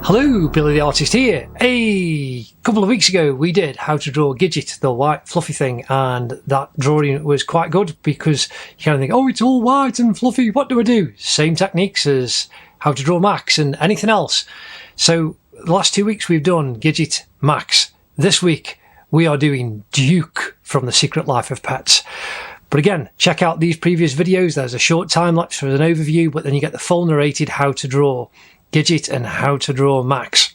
Hello, Billy the Artist here. A couple of weeks ago we did how to draw Gidget, the white fluffy thing, and that drawing was quite good because you kind of think, oh, it's all white and fluffy, what do I do? Same techniques as how to draw Max and anything else. So the last 2 weeks we've done Gidget, Max. This week we are doing Duke from The Secret Life of Pets. But again, check out these previous videos. There's a short time lapse for an overview, but then you get the full narrated how to draw Gidget and how to draw Max.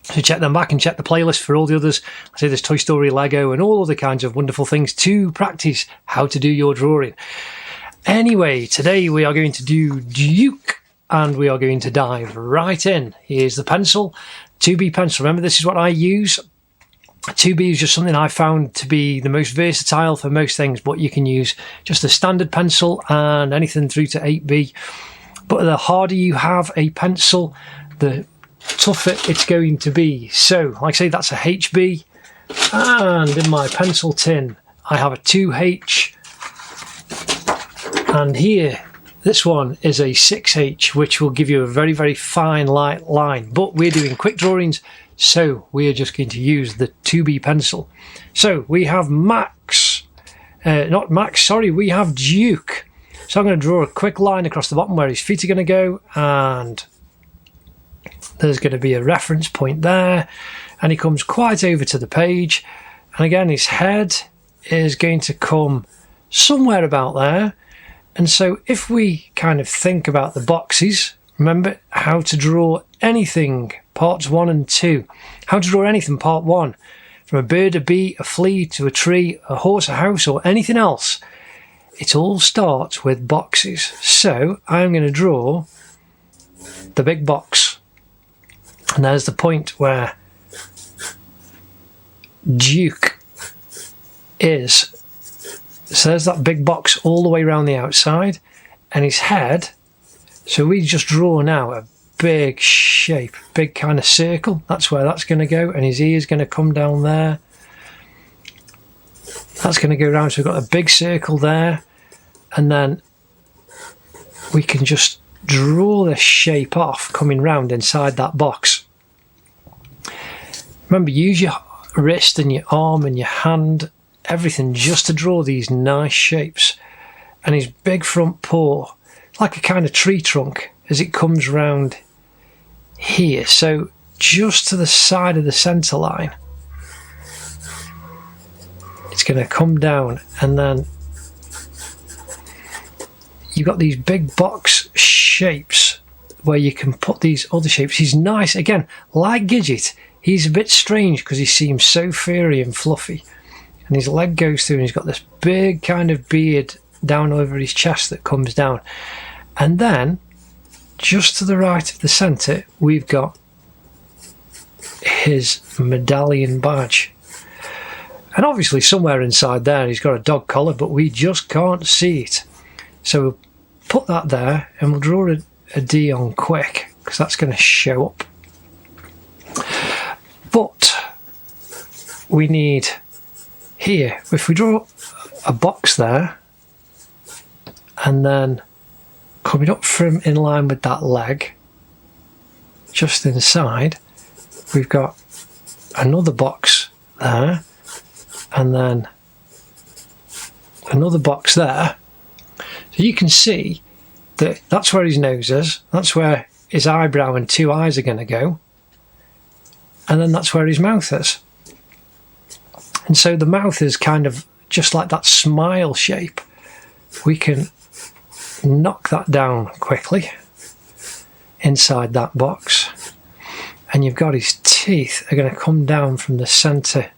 So check them back and check the playlist for all the others. I say there's Toy Story, Lego and all other kinds of wonderful things to practice how to do your drawing. Anyway, today we are going to do Duke and we are going to dive right in. Here's the pencil, 2B pencil. Remember, this is what I use. 2B is just something I found to be the most versatile for most things, but you can use just a standard pencil and anything through to 8B. But the harder you have a pencil, the tougher it's going to be. So, like I say, that's a HB. And in my pencil tin, I have a 2H. And here, this one is a 6H, which will give you a very, very fine light line. But we're doing quick drawings, so we are just going to use the 2B pencil. So, we have Max. Not Max, sorry, we have Duke. So I'm going to draw a quick line across the bottom where his feet are going to go, and there's going to be a reference point there, and he comes quite over to the page, and again his head is going to come somewhere about there. And so if we kind of think about the boxes, remember how to draw anything, parts 1 and 2, how to draw anything, part 1, from a bird, a bee, a flea to a tree, a horse, a house or anything else. It all starts with boxes. So I'm going to draw the big box. And there's the point where Duke is. So there's that big box all the way around the outside. And his head. So we just draw now a big shape, big kind of circle. That's where that's going to go. And his ear's going to come down there. That's going to go around. So we've got a big circle there. And then we can just draw this shape off coming round inside that box. Remember, use your wrist and your arm and your hand, everything, just to draw these nice shapes. And his big front paw, like a kind of tree trunk, as it comes round here. So just to the side of the centre line, it's going to come down, and then you've got these big box shapes where you can put these other shapes. He's nice, again, like Gidget. He's a bit strange because he seems so furry and fluffy. And his leg goes through and he's got this big kind of beard down over his chest that comes down. And then, just to the right of the centre, we've got his medallion badge. And obviously somewhere inside there he's got a dog collar, but we just can't see it. So we'll put that there and we'll draw a D on quick because that's going to show up. But we need here, if we draw a box there and then coming up from in line with that leg, just inside, we've got another box there and then another box there. So you can see that that's where his nose is, that's where his eyebrow and 2 eyes are going to go, and then that's where his mouth is. And so the mouth is kind of just like that smile shape. We can knock that down quickly inside that box, and you've got his teeth are going to come down from the centre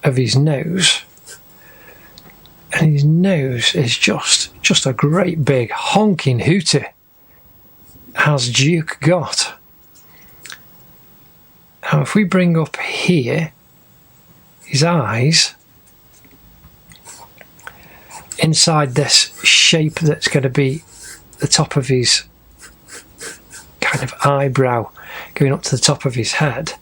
of his nose. And his nose is just a great big honking hooter, has Duke got. Now if we bring up here, his eyes, inside this shape that's going to be the top of his kind of eyebrow going up to the top of his head,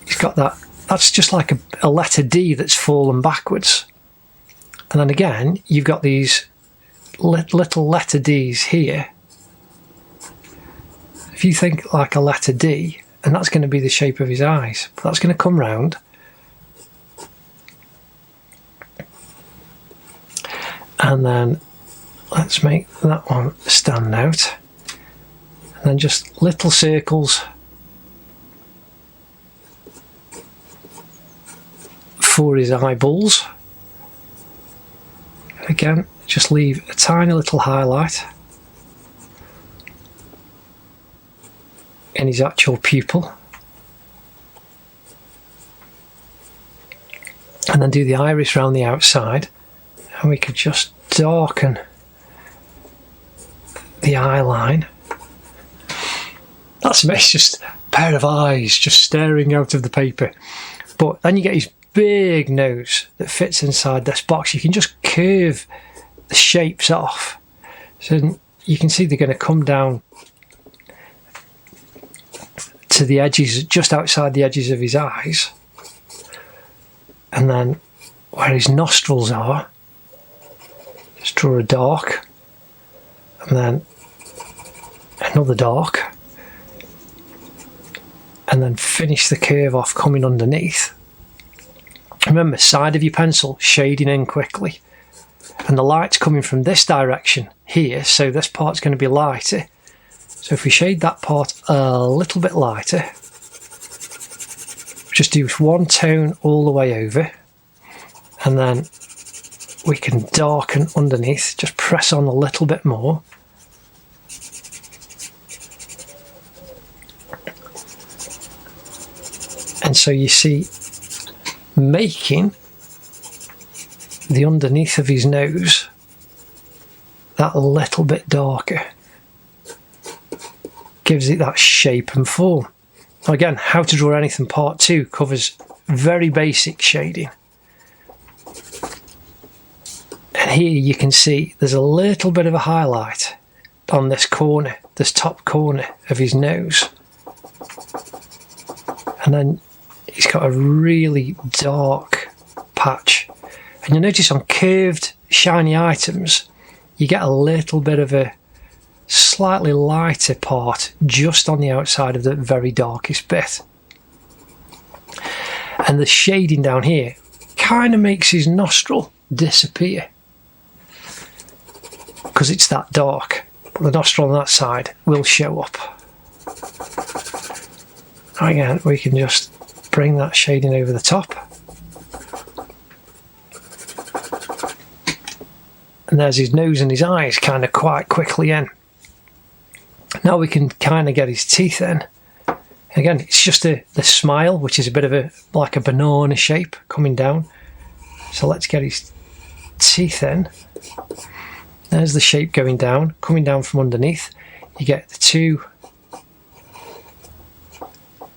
he's got that. That's just like a letter D that's fallen backwards. And then again, you've got these little letter D's here if you think like a letter D, and that's going to be the shape of his eyes, but that's going to come round. And then let's make that one stand out. And then just little circles for his eyeballs. Again, just leave a tiny little highlight in his actual pupil. And then do the iris around the outside. And we could just darken the eye line. That's amazing, just a pair of eyes just staring out of the paper. But then you get his big nose that fits inside this box. You can just curve the shapes off. So you can see they're going to come down to the edges, just outside the edges of his eyes. And then where his nostrils are, just draw a dark, and then another dark, and then finish the curve off coming underneath. Remember, side of your pencil, shading in quickly. And the light's coming from this direction here, so this part's going to be lighter. So if we shade that part a little bit lighter, just do one tone all the way over, and then we can darken underneath, just press on a little bit more. And so you see, making the underneath of his nose that little bit darker gives it that shape and form. Again, How to Draw Anything Part 2 covers very basic shading. And here you can see there's a little bit of a highlight on this corner, this top corner of his nose. And then he's got a really dark patch. And you'll notice on curved, shiny items, you get a little bit of a slightly lighter part just on the outside of the very darkest bit. And the shading down here kind of makes his nostril disappear, because it's that dark. But the nostril on that side will show up. Again, we can just bring that shading over the top. And there's his nose and his eyes kind of quite quickly in. Now we can kind of get his teeth in. Again, it's just the smile, which is a bit of like a banana shape coming down. So let's get his teeth in. There's the shape going down, coming down from underneath. You get the two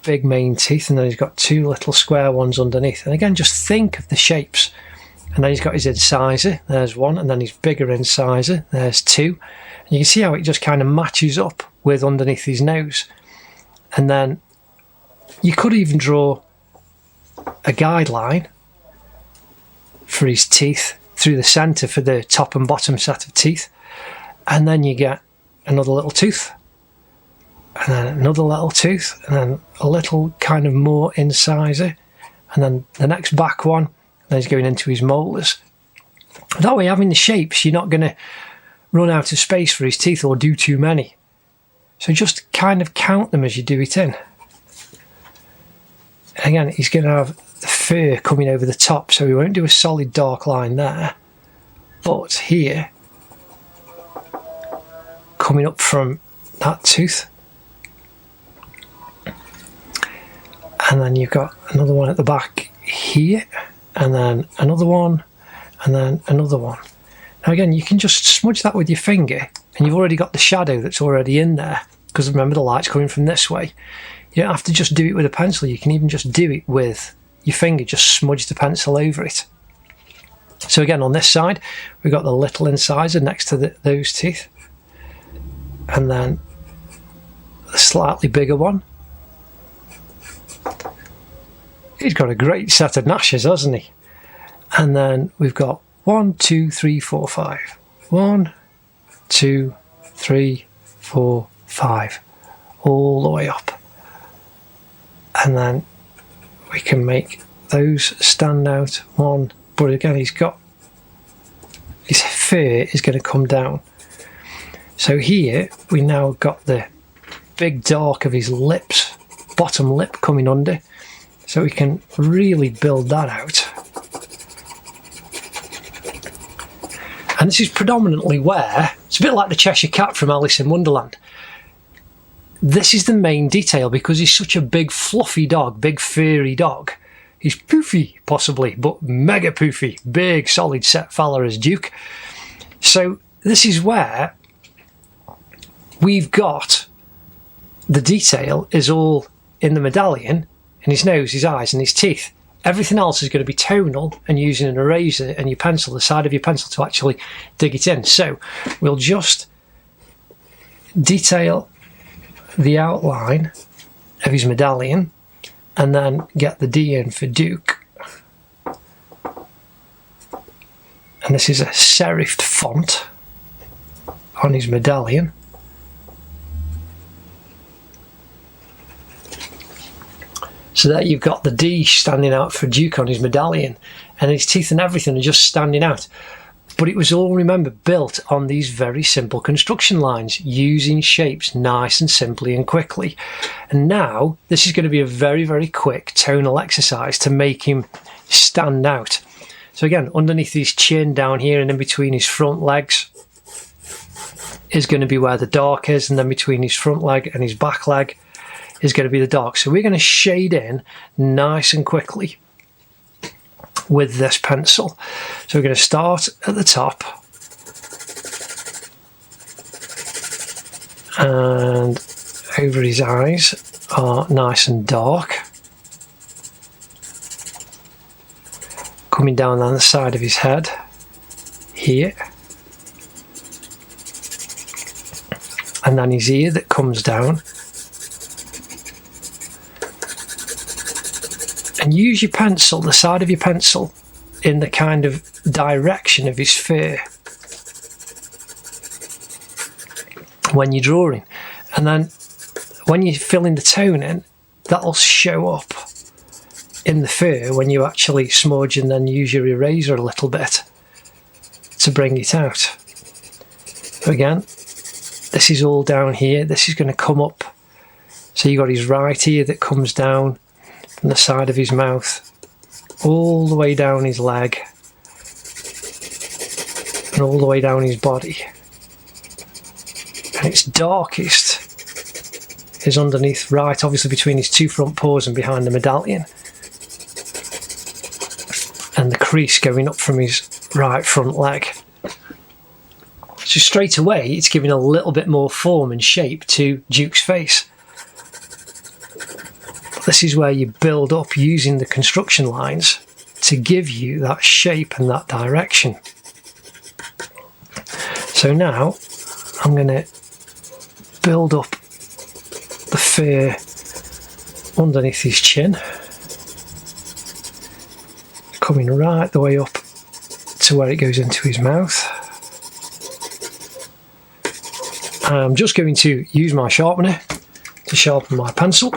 big main teeth, and then he's got two little square ones underneath. And again, just think of the shapes. And then he's got his incisor, there's one, and then his bigger incisor, there's two. And you can see how it just kind of matches up with underneath his nose. And then you could even draw a guideline for his teeth through the centre for the top and bottom set of teeth. And then you get another little tooth, and then another little tooth, and then a little kind of more incisor, and then the next back one, and then he's going into his molars. That way, having the shapes, you're not going to run out of space for his teeth or do too many. So just kind of count them as you do it in. And again, he's going to have the fur coming over the top, so we won't do a solid dark line there. But here, coming up from that tooth, and then you've got another one at the back here, and then another one, and then another one. Now again, you can just smudge that with your finger, and you've already got the shadow that's already in there, because remember, the light's coming from this way. You don't have to just do it with a pencil, you can even just do it with your finger, just smudge the pencil over it. So again, on this side, we've got the little incisor next to those teeth, and then the slightly bigger one. He's got a great set of gnashes, hasn't he? And then we've got 1, 2, 3, 4, 5. 1, 2, 3, 4, 5. all the way up. And then we can make those stand out one, but again his fur is going to come down. So here we now got the big dark of his lips, bottom lip coming under, so we can really build that out. And this is predominantly where, it's a bit like the Cheshire Cat from Alice in Wonderland. This is the main detail because he's such a big fluffy dog, big furry dog. He's poofy possibly, but mega poofy, big solid set fella as Duke. So this is where we've got the detail is all in the medallion, in his nose, his eyes and his teeth. Everything else is going to be tonal and using an eraser and your pencil, the side of your pencil, to actually dig it in. So we'll just detail the outline of his medallion and then get the D in for Duke. And this is a serifed font on his medallion. So there you've got the D standing out for Duke on his medallion, and his teeth and everything are just standing out. But it was all, remember, built on these very simple construction lines, using shapes nice and simply and quickly. And now this is going to be a very, very quick tonal exercise to make him stand out. So again, underneath his chin down here and in between his front legs is going to be where the dark is, and then between his front leg and his back leg is going to be the dark. So we're going to shade in nice and quickly with this pencil. So we're going to start at the top and over his eyes are nice and dark, coming down the side of his head here, and then his ear that comes down. And use your pencil, the side of your pencil, in the kind of direction of his fur when you're drawing. And then when you're filling the tone in, that'll show up in the fur when you actually smudge and then use your eraser a little bit to bring it out. So again, this is all down here. This is going to come up. So you've got his right ear that comes down from the side of his mouth all the way down his leg and all the way down his body. And its darkest is underneath, right, obviously between his two front paws and behind the medallion, and the crease going up from his right front leg. So straight away it's giving a little bit more form and shape to Duke's face. This is where you build up using the construction lines to give you that shape and that direction. So now I'm going to build up the fur underneath his chin, coming right the way up to where it goes into his mouth. I'm just going to use my sharpener to sharpen my pencil,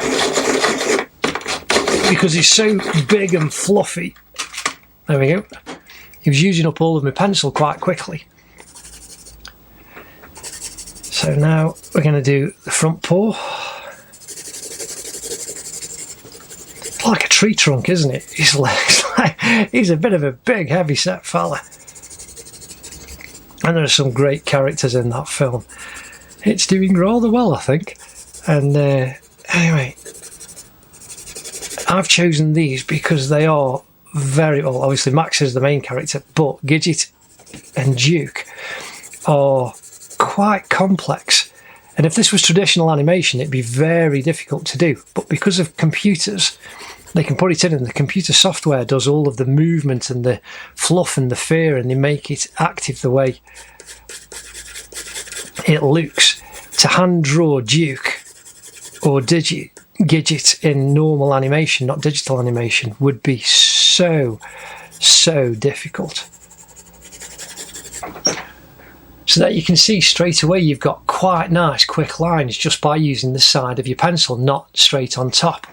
because he's so big and fluffy. There we go. He was using up all of my pencil quite quickly. So now we're going to do the front paw. It's like a tree trunk, isn't it? His legs. He's a bit of a big, heavy-set fella. And there are some great characters in that film. It's doing rather well, I think. And anyway, I've chosen these because they are very, well, obviously Max is the main character, but Gidget and Duke are quite complex. And if this was traditional animation, it'd be very difficult to do. But because of computers, they can put it in, and the computer software does all of the movement and the fluff and the fur, and they make it active the way it looks. To hand draw Duke or Gidget in normal animation, not digital animation, would be so difficult. So that you can see straight away you've got quite nice quick lines just by using the side of your pencil, not straight on top.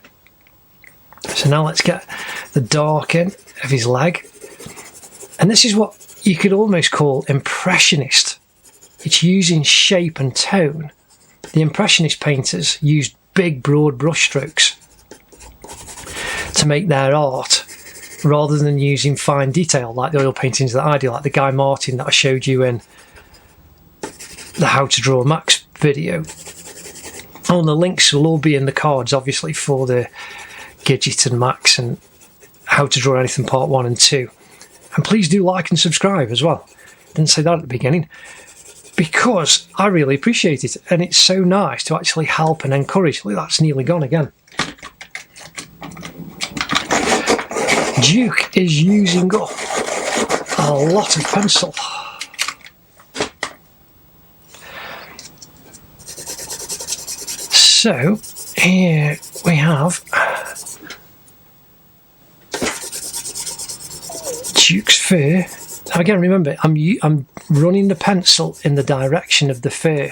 So now let's get the dark in of his leg. And this is what you could almost call impressionist. It's using shape and tone. The impressionist painters used big broad brush strokes to make their art, rather than using fine detail like the oil paintings that I do, like the Guy Martin that I showed you in the How to Draw Max video. And the links will all be in the cards, obviously, for the Gidget and Max and How to Draw Anything Part 1 and 2. And please do like and subscribe as well. Didn't say that at the beginning, because I really appreciate it, and it's so nice to actually help and encourage. Look, that's nearly gone again. Duke is using up a lot of pencil. So here we have Duke's fur. Now again, remember, I'm running the pencil in the direction of the fur.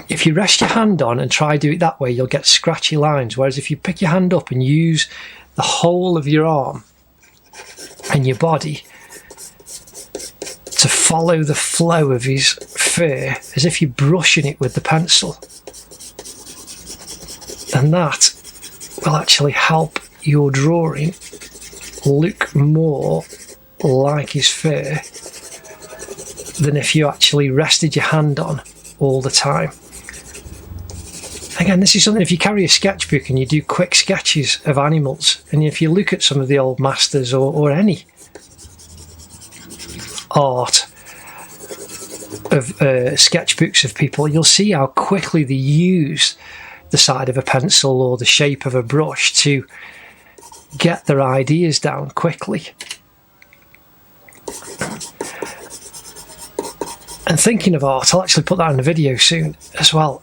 If you rest your hand on and try do it that way, you'll get scratchy lines. Whereas if you pick your hand up and use the whole of your arm and your body to follow the flow of his fur, as if you're brushing it with the pencil, and that will actually help your drawing look more like his fur than if you actually rested your hand on all the time. Again, this is something, if you carry a sketchbook and you do quick sketches of animals, and if you look at some of the old masters or any art of sketchbooks of people, you'll see how quickly they use the side of a pencil or the shape of a brush to get their ideas down quickly. And thinking of art, I'll actually put that in a video soon as well.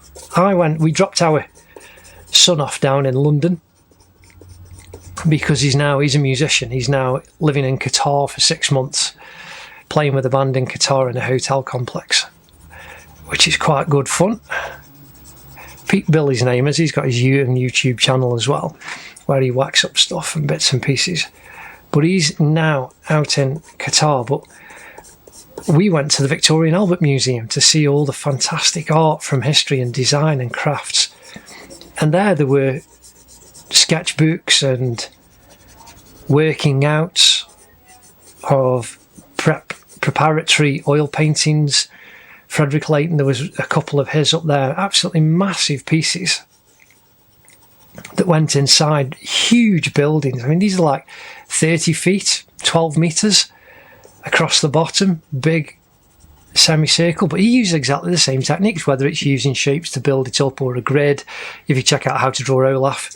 We dropped our son off down in London because he's a musician. He's now living in Qatar for 6 months, playing with a band in Qatar in a hotel complex, which is quite good fun. Pete Billy's name is. He's got his YouTube channel as well, where he whacks up stuff and bits and pieces. But he's now out in Qatar. But we went to the Victoria and Albert Museum to see all the fantastic art from history and design and crafts. And there were sketchbooks and working out of preparatory oil paintings. Frederick Leighton, there was a couple of his up there, absolutely massive pieces that went inside huge buildings. I mean, these are like 30 feet, 12 metres across the bottom, big semicircle, but he uses exactly the same techniques, whether it's using shapes to build it up or a grid. If you check out How to Draw Olaf,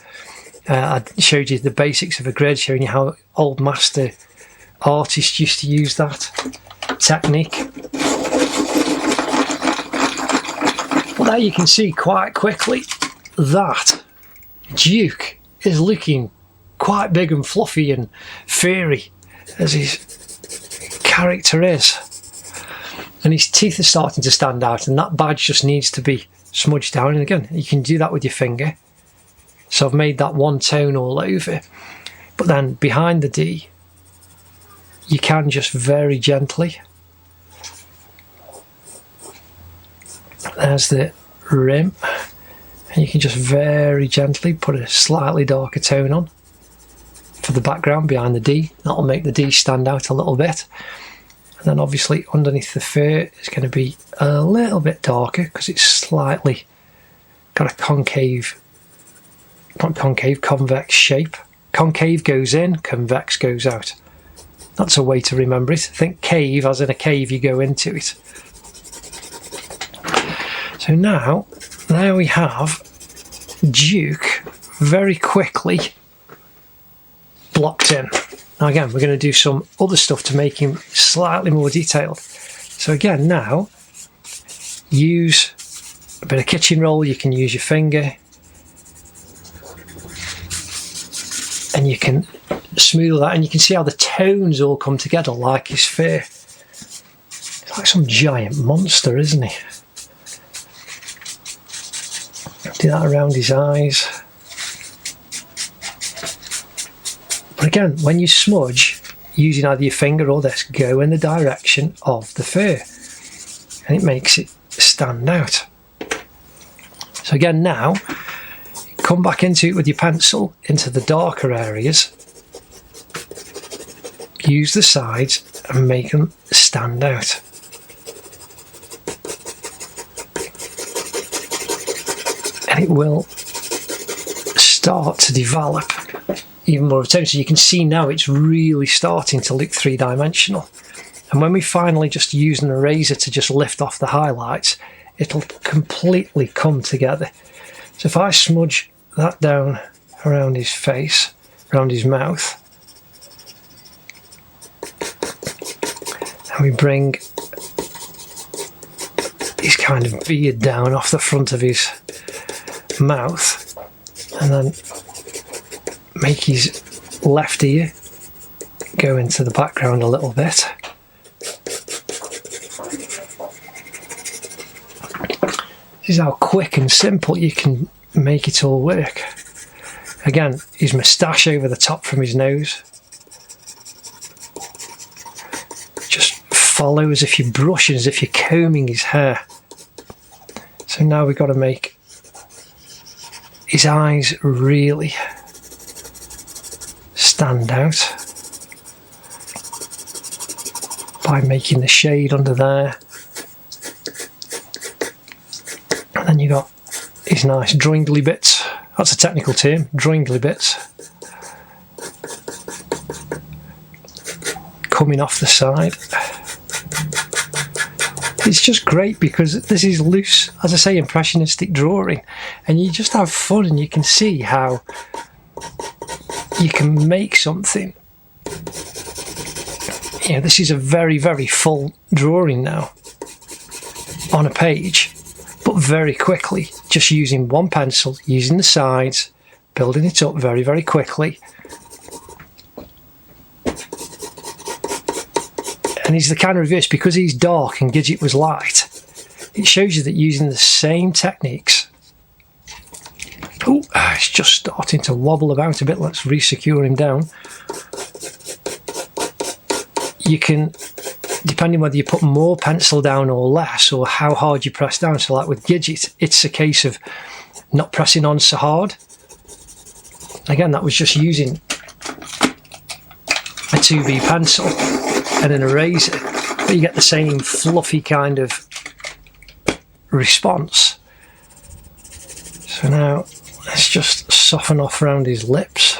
I showed you the basics of a grid, showing you how old master artists used to use that technique. Well, there you can see quite quickly that Duke is looking quite big and fluffy and furry, as his character is, and his teeth are starting to stand out, and that badge just needs to be smudged down. And again, you can do that with your finger. So I've made that one tone all over, but then behind the D you can just very gently, there's the rim, and you can just very gently put a slightly darker tone on for the background behind the D. That'll make the D stand out a little bit. And then obviously underneath the fur is going to be a little bit darker because it's slightly got a convex shape. Concave goes in, convex goes out. That's a way to remember it. Think cave as in a cave you go into it. So now, there we have Duke very quickly blocked in. Now again, we're going to do some other stuff to make him slightly more detailed. So again, now, use a bit of kitchen roll, you can use your finger, and you can smooth that, and you can see how the tones all come together like his fur. like some giant monster, isn't he? Do that around his eyes. But again, when you smudge, using either your finger or this, go in the direction of the fur. And it makes it stand out. So again now, come back into it with your pencil, into the darker areas. Use the sides and make them stand out. And it will start to develop even more attention. So you can see now it's really starting to look three-dimensional. And when we finally just use an eraser to just lift off the highlights, it'll completely come together. So if I smudge that down around his face, around his mouth, and we bring his kind of beard down off the front of his mouth, and then make his left ear go into the background a little bit. This is how quick and simple you can make it all work. Again, his moustache over the top from his nose. Just follow as if you're brushing, as if you're combing his hair. So now we've got to make his eyes really stand out by making the shade under there. And then you got his nice dringly bits. That's a technical term, dringly bits. Coming off the side. It's just great because this is loose, as I say, impressionistic drawing, and you just have fun and you can see how you can make something. You know, this is a very, very full drawing now on a page, but very quickly, just using one pencil, using the sides, building it up very, very quickly. And he's the kind of reverse, because he's dark and Gidget was light, it shows you that using the same techniques. Oh, it's just starting to wobble about a bit. Let's re-secure him down. You can, depending whether you put more pencil down or less, or how hard you press down. So like with Gidget, it's a case of not pressing on so hard. Again, that was just using a 2B pencil and an eraser, but you get the same fluffy kind of response. So now let's just soften off around his lips.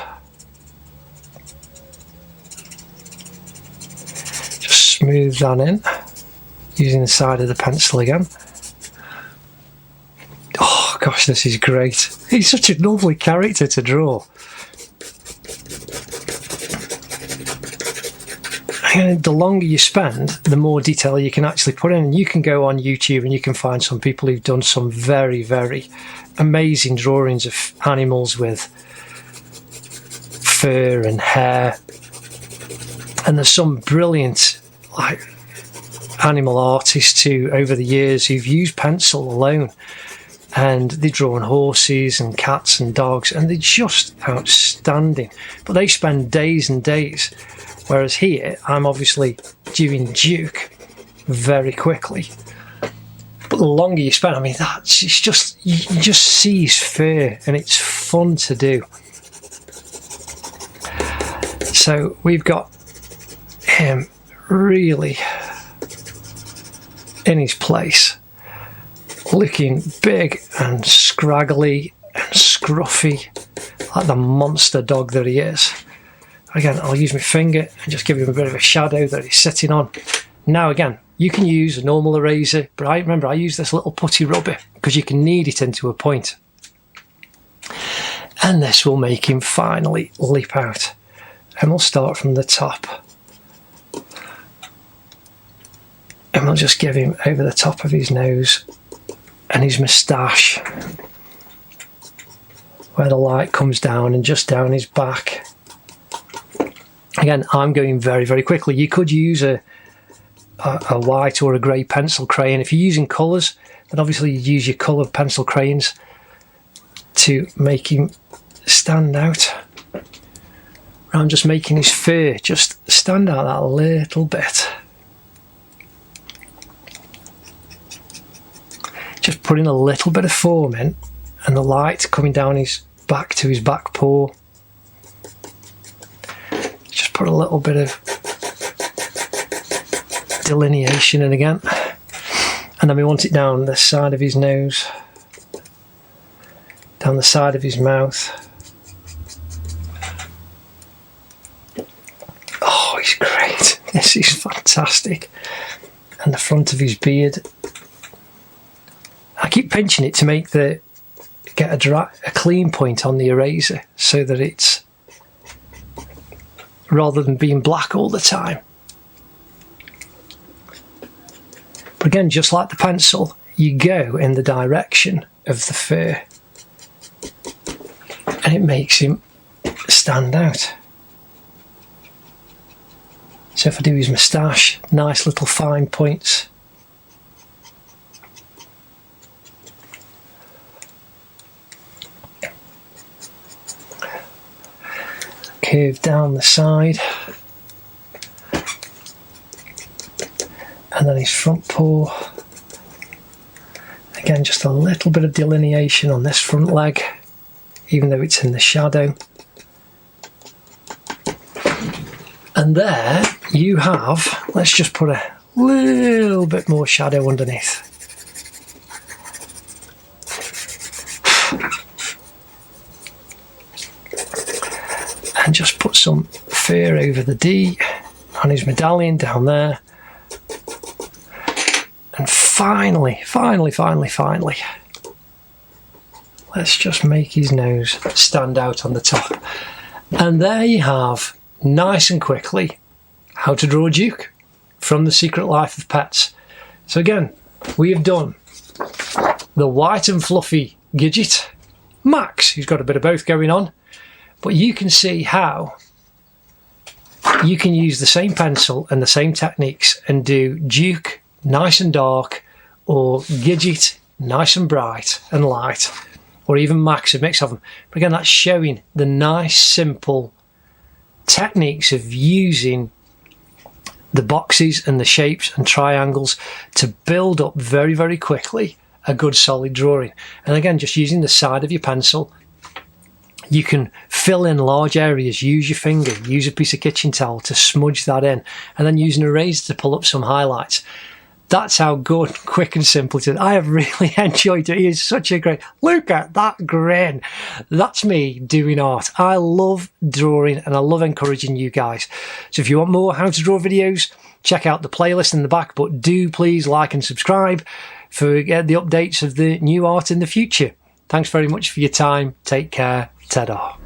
Just smooth that in, using the side of the pencil again. Oh gosh, this is great. He's such a lovely character to draw. And the longer you spend, the more detail you can actually put in. And you can go on YouTube and you can find some people who've done some very, very amazing drawings of animals with fur and hair. And there's some brilliant like animal artists who, over the years, who've used pencil alone. And they've drawn horses and cats and dogs, and they're just outstanding. But they spend days and days. Whereas here, I'm obviously doing Duke very quickly. But the longer you spend, I mean, it's just, you just see his fur, and it's fun to do. So we've got him really in his place, looking big and scraggly and scruffy, like the monster dog that he is. Again, I'll use my finger and just give him a bit of a shadow that he's sitting on. Now again, you can use a normal eraser, but remember I use this little putty rubber because you can knead it into a point. And this will make him finally leap out. And we'll start from the top. And we'll just give him over the top of his nose and his moustache, where the light comes down, and just down his back. Again, I'm going very, very quickly. You could use a a white or a grey pencil crayon. If you're using colours, then obviously you use your coloured pencil crayons to make him stand out. I'm just making his fur just stand out that little bit. Just putting a little bit of foam in, and the light coming down his back to his back paw. Just put a little bit of delineation in again, and then we want it down the side of his nose, down the side of his mouth. Oh, he's great. This is fantastic. And the front of his beard. I keep pinching it to make get a clean point on the eraser, so that it's, rather than being black all the time. But again, just like the pencil, you go in the direction of the fur, and it makes him stand out. So if I do his moustache, nice little fine points. Curve down the side. And then his front paw. Again, just a little bit of delineation on this front leg, even though it's in the shadow. And there you have, let's just put a little bit more shadow underneath. And just put some fur over the D on his medallion down there. And finally, let's just make his nose stand out on the top. And there you have, nice and quickly, how to draw a Duke from The Secret Life of Pets. So again, we have done the white and fluffy Gidget, Max, who's got a bit of both going on, but you can see how you can use the same pencil and the same techniques and do Duke nice and dark, or Gidget nice and bright and light, or even Max, a mix of them. But again, that's showing the nice simple techniques of using the boxes and the shapes and triangles to build up very, very quickly a good solid drawing. And again, just using the side of your pencil, you can fill in large areas, use your finger, use a piece of kitchen towel to smudge that in, and then use an eraser to pull up some highlights. That's how good, quick and simple it is. I have really enjoyed it. He is such a great, look at that grin. That's me doing art. I love drawing and I love encouraging you guys. So if you want more how to draw videos, check out the playlist in the back, but do please like and subscribe for the updates of the new art in the future. Thanks very much for your time. Take care. Ta-da.